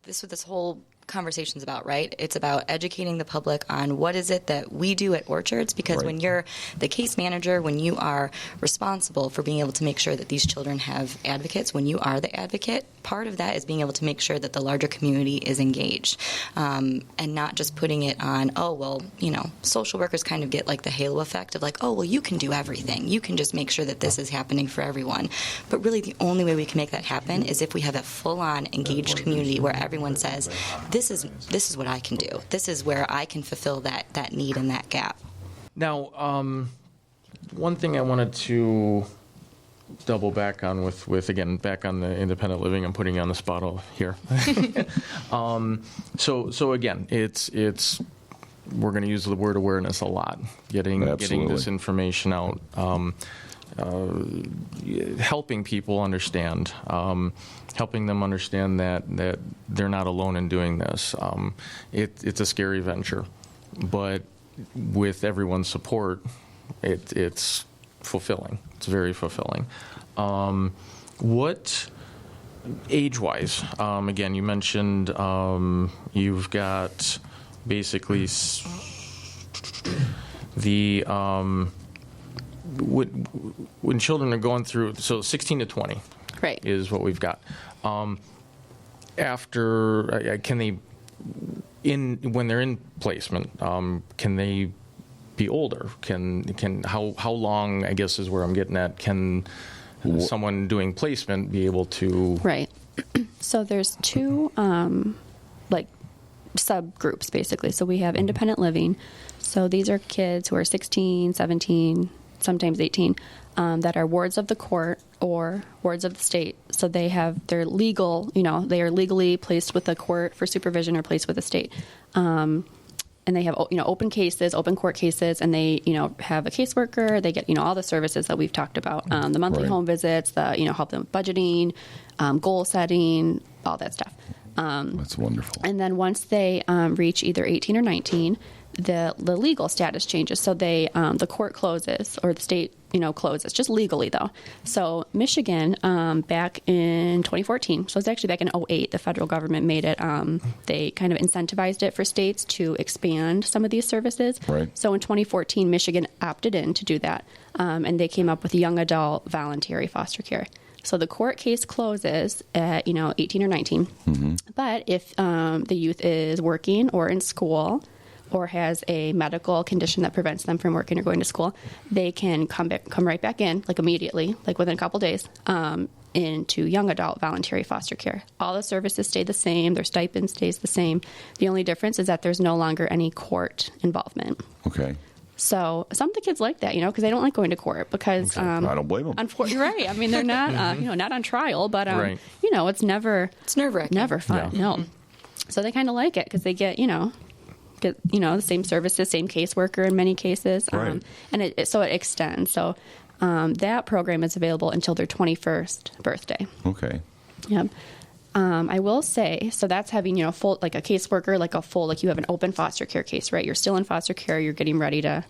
this what this whole conversation's about, right? It's about educating the public on what is it that we do at Orchards, because when you're the case manager, when you are responsible for being able to make sure that these children have advocates, when you are the advocate, part of that is being able to make sure that the larger community is engaged, and not just putting it on, oh, well, social workers kind of get like the halo effect of like, oh, well, you can do everything. You can just make sure that this is happening for everyone. But really the only way we can make that happen is if we have a full-on engaged community where everyone says, this is what I can do. This is where I can fulfill that need and that gap. Now, one thing I wanted to double back on with again, back on the independent living, I'm putting you on the spot here. So again, it's we're going to use the word awareness a lot, getting this information out, helping people understand, helping them understand that they're not alone in doing this. It's a scary venture, but with everyone's support, it's fulfilling. It's very fulfilling. What age-wise? Again, you mentioned you've got basically the when children are going through, so 16 to 20, right, is what we've got. After can they when they're in placement, can they be older? Can how long, I guess, is where I'm getting at. Can someone doing placement be able to? Right. So there's two subgroups basically. So we have independent living. So these are kids who are 16, 17, sometimes 18, that are wards of the court or wards of the state. So they're legal, they are legally placed with the court for supervision or placed with the state. And they have, open cases, open court cases, and they, have a caseworker. They get, all the services that we've talked about, the monthly home visits, the, help them with budgeting, goal setting, all that stuff. That's wonderful. And then once they reach either 18 or 19, the legal status changes. So the court closes or the state, closes, just legally though. So Michigan, back in 2014, so it's actually back in 2008, the federal government made it, they kind of incentivized it for states to expand some of these services. Right. So in 2014, Michigan opted in to do that. And they came up with young adult voluntary foster care. So the court case closes at, 18 or 19. Mm-hmm. But if the youth is working or in school or has a medical condition that prevents them from working or going to school, they can come right back in, like immediately, like within a couple days, into young adult voluntary foster care. All the services stay the same. Their stipend stays the same. The only difference is that there's no longer any court involvement. Okay. So some of the kids like that, because they don't like going to court because I don't blame them. You're right. I mean, they're not, not on trial, but right. It's nerve-wracking. Never fun. Yeah. No. So they kind of like it because they get the same services, same caseworker in many cases, right. And so it extends. So that program is available until their 21st birthday. Okay. Yep. I will say, so that's having, full, like a caseworker, like you have an open foster care case, right? You're still in foster care. You're getting ready to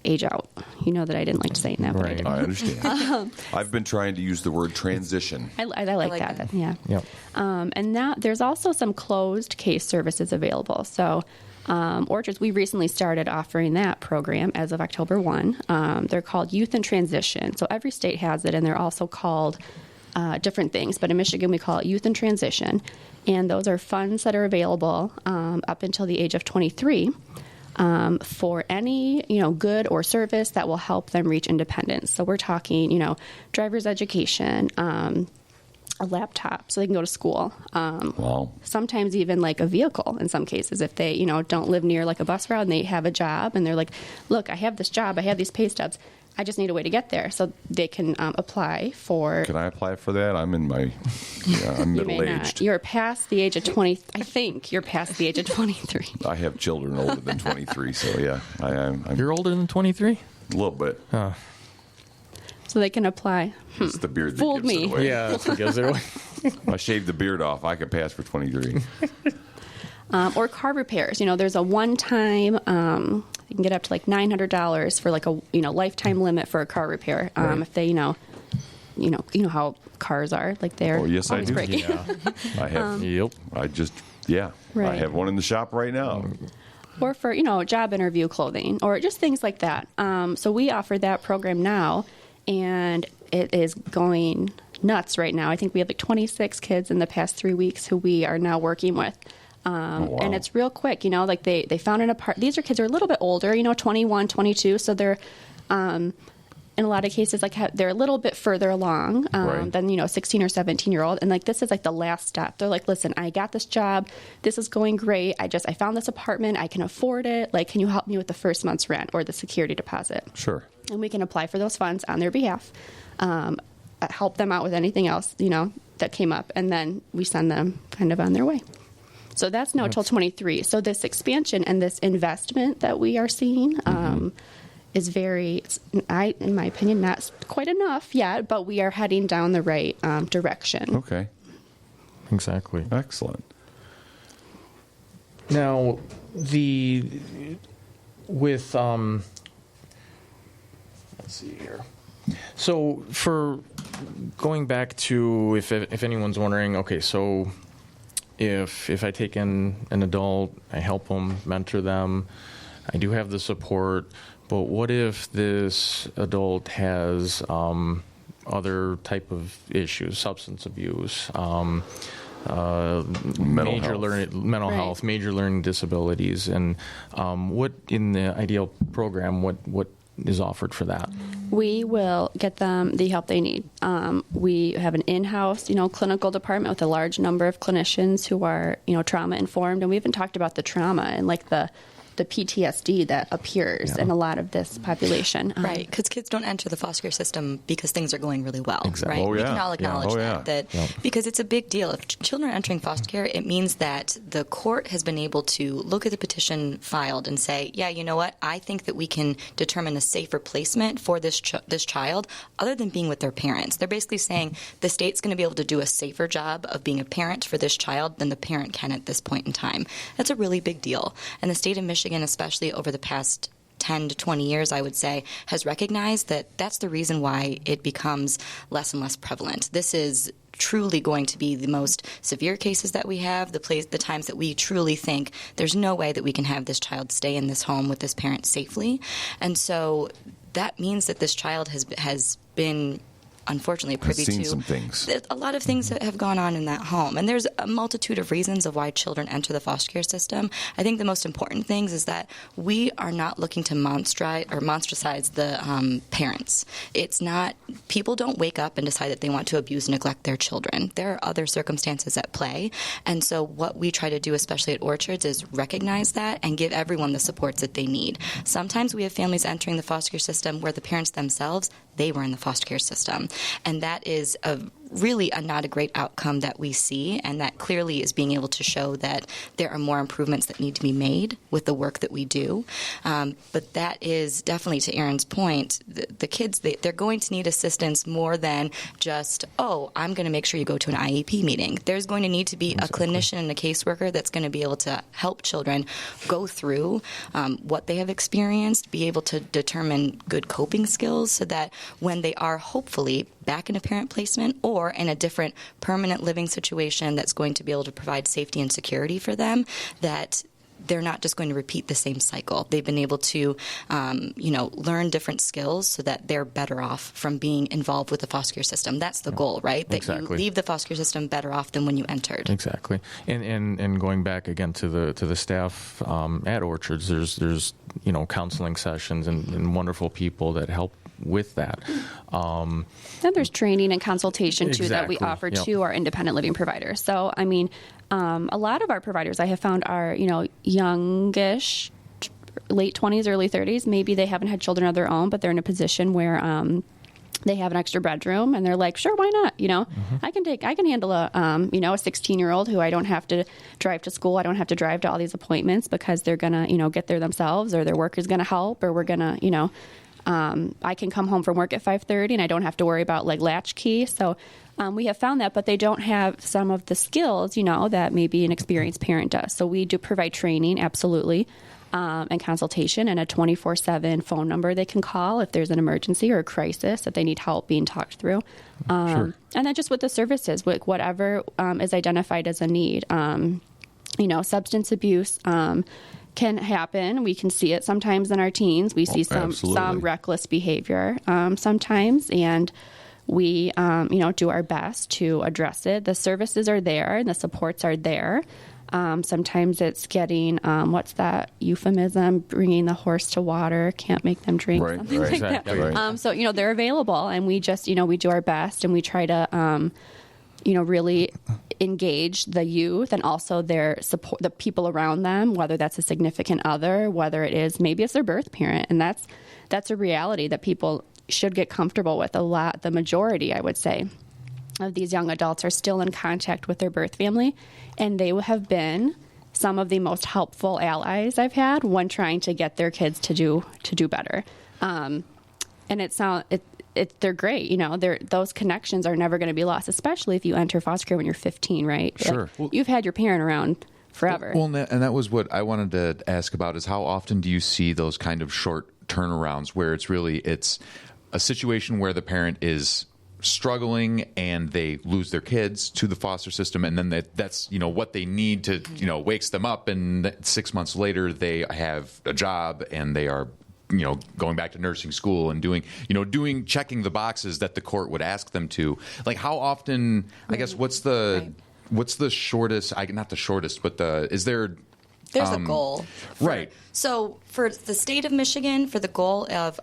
age out. You know that I didn't like saying that, but right. I did. understand. I've been trying to use the word transition. I like that. Yeah. Yep. And now there's also some closed case services available. So Orchards, we recently started offering that program as of October 1. They're called Youth in Transition. So every state has it, and they're also called different things, but in Michigan we call it Youth in Transition, and those are funds that are available up until the age of 23 for any good or service that will help them reach independence. So we're talking driver's education, a laptop so they can go to school. Wow. Sometimes even like a vehicle in some cases if they don't live near like a bus route and they have a job and they're like, look, I have this job, I have these pay stubs, I just need a way to get there. So they can apply for... Can I apply for that? I'm in my... I'm middle-aged. You're past the age of 20... I think you're past the age of 23. I have children older than 23, so yeah. I'm You're older than 23? A little bit. So they can apply. It's the beard that Fooled gives me. it away. Yeah, that's what gives it away. If I shaved the beard off, I could pass for 23. Or car repairs. There's a one-time... you can get up to like $900 for like a lifetime limit for a car repair. Right. If they how cars are. Like they're Oh, yes, I always do. breaking. Yeah. I have. Yep. I just, I Right. have one in the shop right now. Or for, job interview clothing or just things like that. So we offer that program now, and it is going nuts right now. I think we have like 26 kids in the past 3 weeks who we are now working with. Wow. And it's real quick, like they found these are kids who are a little bit older, 21, 22. So they're, in a lot of cases, like they're a little bit further along Right. than 16 or 17-year-old, and like this is like the last step. They're like, listen, I got this job, this is going great. I found this apartment, I can afford it. Like, can you help me with the first month's rent or the security deposit? Sure. And we can apply for those funds on their behalf, help them out with anything else that came up, and then we send them kind of on their way. So that's now till 23. So this expansion and this investment that we are seeing. Is in my opinion, not quite enough yet, but we are heading down the right direction. Okay. Exactly. Excellent. Now, let's see here. So for going back to, if anyone's wondering, okay, so if I take in an adult, I help them, mentor them, I do have the support. But what if this adult has other type of issues, substance abuse, Mental health, major learning disabilities, and what in the ideal program, what is offered for that? We will get them the help they need. We have an in-house, clinical department with a large number of clinicians who are, trauma informed, and we even talked about the trauma and like the PTSD that appears in a lot of this population. Right, because kids don't enter the foster care system because things are going really well, Exactly. right? Oh, We yeah. can all acknowledge Yeah. that because it's a big deal. If children are entering foster care, it means that the court has been able to look at the petition filed and say, yeah, you know what, I think that we can determine a safer placement for this child other than being with their parents. They're basically saying the state's going to be able to do a safer job of being a parent for this child than the parent can at this point in time. That's a really big deal. And the state of Michigan, especially over the past 10 to 20 years, I would say, has recognized that that's the reason why it becomes less and less prevalent. This is truly going to be the most severe cases that we have, the times that we truly think there's no way that we can have this child stay in this home with this parent safely. And so that means that this child has been unfortunately privy seen to some things. a lot of things that have gone on in that home. And there's a multitude of reasons of why children enter the foster care system. I think the most important things is that we are not looking to monstricize the parents. It's not, people don't wake up and decide that they want to abuse and neglect their children. There are other circumstances at play. And so what we try to do, especially at Orchards, is recognize that and give everyone the supports that they need. Sometimes we have families entering the foster care system where the parents themselves, they were in the foster care system. And that is not a great outcome that we see, and that clearly is being able to show that there are more improvements that need to be made with the work that we do. But that is definitely, to Erin's point, the kids, they're going to need assistance more than just, I'm going to make sure you go to an IEP meeting. There's going to need to be a clinician and a caseworker that's going to be able to help children go through what they have experienced, be able to determine good coping skills so that when they are hopefully back in a parent placement or in a different permanent living situation that's going to be able to provide safety and security for them, that they're not just going to repeat the same cycle. They've been able to, learn different skills so that they're better off from being involved with the foster care system. That's the goal, right? That you leave the foster care system better off than when you entered. Exactly. And going back again to the staff at Orchards, there's counseling sessions and wonderful people that help with that. And there's training and consultation, too, that we offer to our independent living providers. So, I mean, a lot of our providers I have found are, youngish, late 20s, early 30s. Maybe they haven't had children of their own, but they're in a position where they have an extra bedroom, and they're like, sure, why not? I can handle a 16-year-old who I don't have to drive to school. I don't have to drive to all these appointments because they're going to, get there themselves, or their work is going to help, or we're going to, I can come home from work at 5:30 and I don't have to worry about latchkey. So we have found that, but they don't have some of the skills, that maybe an experienced parent does. So we do provide training, absolutely. and consultation, and a 24/7 phone number they can call if there's an emergency or a crisis that they need help being talked through. Sure. And then just with the services, with whatever is identified as a need. Substance abuse can happen. We can see it sometimes in our teens. We see some reckless behavior sometimes, and we do our best to address it. The services are there and the supports are there. Sometimes it's getting, what's that euphemism, bringing the horse to water, can't make them drink, something like exactly. that. Right. So, they're available, and we just, we do our best, and we try to, really engage the youth and also their support, the people around them, whether that's a significant other, whether it is, maybe it's their birth parent. And that's a reality that people should get comfortable with. The majority, I would say, of these young adults are still in contact with their birth family, and they have been some of the most helpful allies I've had when trying to get their kids to do better. And they're great. Those connections are never going to be lost, especially if you enter foster care when you're 15, right? Sure. You've had your parent around forever. Well, and that was what I wanted to ask about, is how often do you see those kind of short turnarounds where it's a situation where the parent is struggling and they lose their kids to the foster system, and then that's what they need to wakes them up, and 6 months later they have a job and they are going back to nursing school and checking the boxes that the court would ask them to. Like, how often, I guess, what's the shortest, not the shortest, but is there... There's a goal. Right. So for the state of Michigan, for the goal of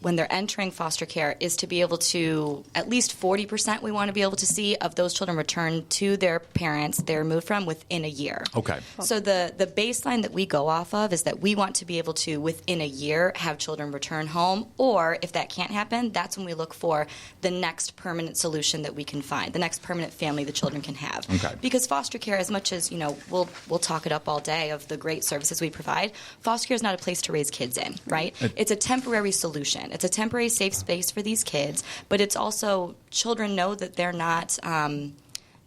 when they're entering foster care is to be able to, at least 40% we want to be able to see of those children return to their parents they're removed from within a year. Okay. So the baseline that we go off of is that we want to be able to, within a year, have children return home, or if that can't happen, that's when we look for the next permanent solution that we can find, the next permanent family the children can have. Okay. Because foster care, as much as, we'll talk it up all day of the great services we provide, foster care is not a place to raise kids in, right? It's a temporary solution. It's a temporary safe space for these kids, but it's also, children know that they're not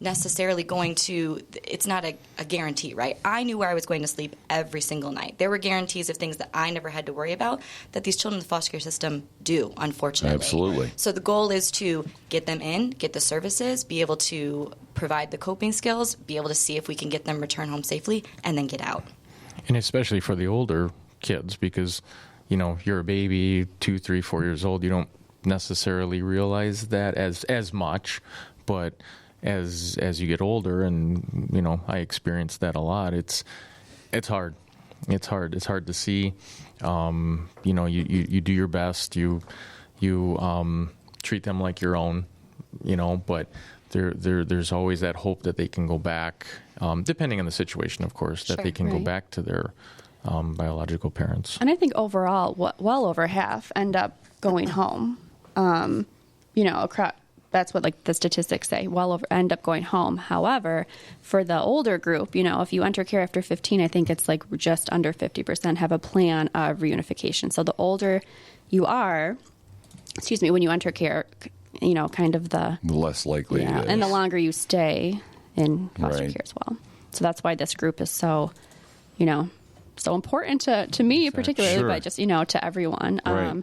necessarily going to, it's not a guarantee, right? I knew where I was going to sleep every single night. There were guarantees of things that I never had to worry about that these children in the foster care system do, unfortunately. Absolutely. So the goal is to get them in, get the services, be able to provide the coping skills, be able to see if we can get them return home safely, and then get out. And especially for the older kids, because you're a baby, 2, 3, 4 years old. You don't necessarily realize that as much, but as you get older, and I experience that a lot. It's hard. It's hard to see. You do your best. You treat them like your own. But there's always that hope that they can go back, depending on the situation, of course, that they can go back to their biological parents. And I think overall, well over half end up going home. That's what the statistics say. End up going home. However, for the older group, if you enter care after 15, I think it's just under 50% have a plan of reunification. So the older you are, when you enter care, kind of the less likely it is. And the longer you stay in foster Right. care as well. So that's why this group is so, so important to me particularly, Sure. but just, to everyone. Right.